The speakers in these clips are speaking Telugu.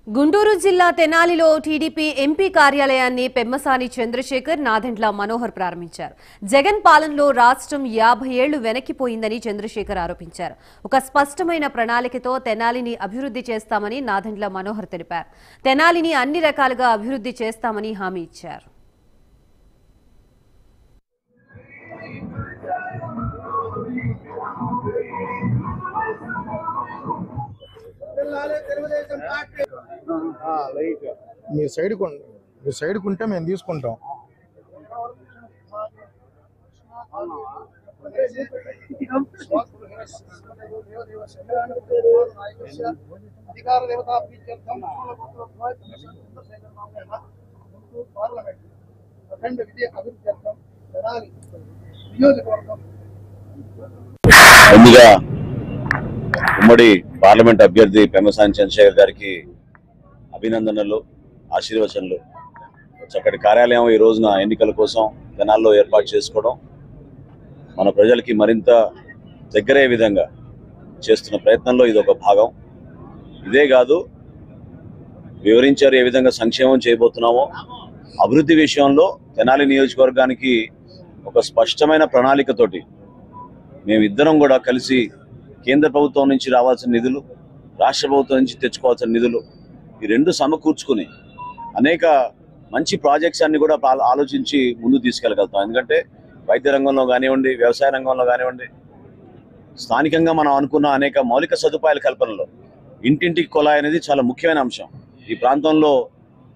గుంటూరు జిల్లా తెనాలిలో టీడీపీ ఎంపీ కార్యాలయాన్ని పెమ్మసాని చంద్రశేఖర్, నాదెండ్ల మనోహర్ ప్రారంభించారు. జగన్ పాలనలో రాష్ట్రం 50 ఏళ్లు వెనక్కిపోయిందని చంద్రశేఖర్ ఆరోపించారు. ఒక స్పష్టమైన ప్రణాళికతో తెనాలిని అభివృద్ధి చేస్తామని నాదెండ్ల మనోహర్ తెలిపారు. తెనాలిని అన్ని రకాలుగా అభివృద్ధి చేస్తామని హామీ ఇచ్చారు. మీరు సైడ్ కుంటే మేము తీసుకుంటాం. ముందుగా ఉమ్మడి పార్లమెంట్ అభ్యర్థి పెమ్మసాని చంద్రశేఖర్ గారికి అభినందనలు, ఆశీర్వచనలు. చక్కటి కార్యాలయం ఈ రోజున ఎన్నికల కోసం తెనాల్లో ఏర్పాటు చేసుకోవడం మన ప్రజలకి మరింత దగ్గరయ్యే విధంగా చేస్తున్న ప్రయత్నంలో ఇది ఒక భాగం. ఇదే కాదు, వివరించారు ఏ విధంగా సంక్షేమం చేయబోతున్నామో. అభివృద్ధి విషయంలో తెనాలి నియోజకవర్గానికి ఒక స్పష్టమైన ప్రణాళికతోటి మేమిద్దరం కూడా కలిసి కేంద్ర ప్రభుత్వం నుంచి రావాల్సిన నిధులు, రాష్ట్ర ప్రభుత్వం నుంచి తెచ్చుకోవాల్సిన నిధులు, ఈ రెండు సమకూర్చుకుని అనేక మంచి ప్రాజెక్ట్స్ అన్ని కూడా ఆలోచించి ముందు తీసుకెళ్ళగలుగుతాం. ఎందుకంటే వైద్య రంగంలో కానివ్వండి, వ్యవసాయ రంగంలో కానివ్వండి, స్థానికంగా మనం అనుకున్న అనేక మౌలిక సదుపాయాల కల్పనలో ఇంటింటికి కుళాయి అనేది చాలా ముఖ్యమైన అంశం. ఈ ప్రాంతంలో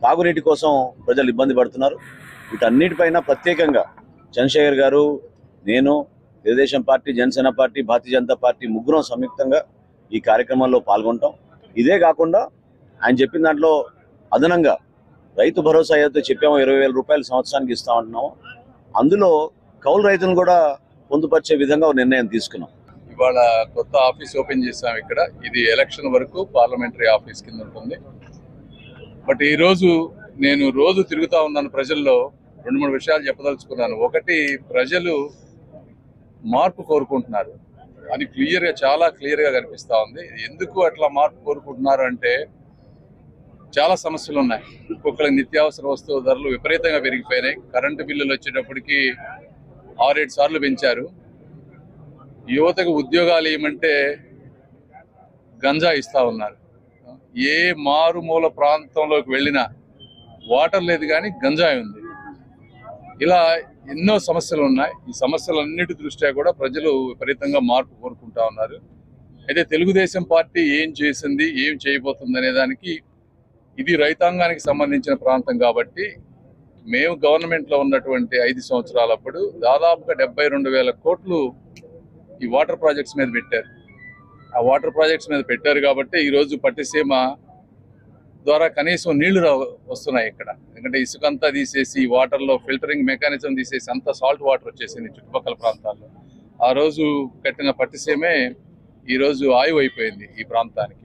తాగునీటి కోసం ప్రజలు ఇబ్బంది పడుతున్నారు. వీటన్నిటిపైన ప్రత్యేకంగా చంద్రశేఖర్ గారు, నేను, Telugu Desam party, Janasena party, Bharatiya Janata party ముగ్గురం సంయుక్తంగా ఈ కార్యక్రమంలో పాల్గొంటాం. ఇదే కాకుండా ఆయన చెప్పిన దాంట్లో అదనంగా రైతు భరోసా ఏదైతే చెప్పామో 20,000 రూపాయలు సంవత్సరానికి ఇస్తామంటున్నామో అందులో కౌలు రైతులను కూడా పొందుపరిచే విధంగా నిర్ణయం తీసుకున్నాం. ఇవాళ కొత్త ఆఫీస్ ఓపెన్ చేసాం ఇక్కడ. ఇది ఎలక్షన్ వరకు పార్లమెంటరీ ఆఫీస్ కింద ఉంటుంది. బట్ ఈరోజు నేను రోజు తిరుగుతూ ఉన్నాను ప్రజల్లో. 2-3 విషయాలు చెప్పదలుచుకున్నాను. ఒకటి, ప్రజలు మార్పు కోరుకుంటున్నారు. అది చాలా క్లియర్గా కనిపిస్తూ ఉంది. ఎందుకు అట్లా మార్పు కోరుకుంటున్నారు అంటే చాలా సమస్యలు ఉన్నాయి. ఒక్కొక్కరికి నిత్యావసర వస్తువు ధరలు విపరీతంగా పెరిగిపోయినాయి. కరెంటు బిల్లులు వచ్చేటప్పటికి 6-7 సార్లు పెంచారు. యువతకు ఉద్యోగాలు ఏమంటే గంజా ఇస్తూ ఉన్నారు. ఏ మారుమూల ప్రాంతంలోకి వెళ్ళినా వాటర్ లేదు కానీ గంజాయి ఉంది. ఇలా ఎన్నో సమస్యలు ఉన్నాయి. ఈ సమస్యలన్నిటి దృష్ట్యా కూడా ప్రజలు విపరీతంగా మార్పు కోరుకుంటా ఉన్నారు. అయితే తెలుగుదేశం పార్టీ ఏం చేసింది, ఏం చేయబోతుంది అనే దానికి, ఇది రైతాంగానికి సంబంధించిన ప్రాంతం కాబట్టి మేము గవర్నమెంట్లో ఉన్నటువంటి 5 సంవత్సరాలప్పుడు దాదాపుగా 72,000 కోట్లు ఈ వాటర్ ప్రాజెక్ట్స్ మీద పెట్టారు. ఆ వాటర్ ప్రాజెక్ట్స్ మీద పెట్టారు కాబట్టి ఈరోజు పట్టిసీమ ద్వారా కనీసం నీళ్లు వస్తున్నాయి ఇక్కడ. ఎందుకంటే ఇసుకంతా తీసేసి వాటర్లో ఫిల్టరింగ్ మెకానిజం తీసేసి అంతా సాల్ట్ వాటర్ వచ్చేసింది చుట్టుపక్కల ప్రాంతాల్లో. ఆ రోజు కట్టిన పట్టిసీమే ఈరోజు ఆయువు అయిపోయింది ఈ ప్రాంతానికి.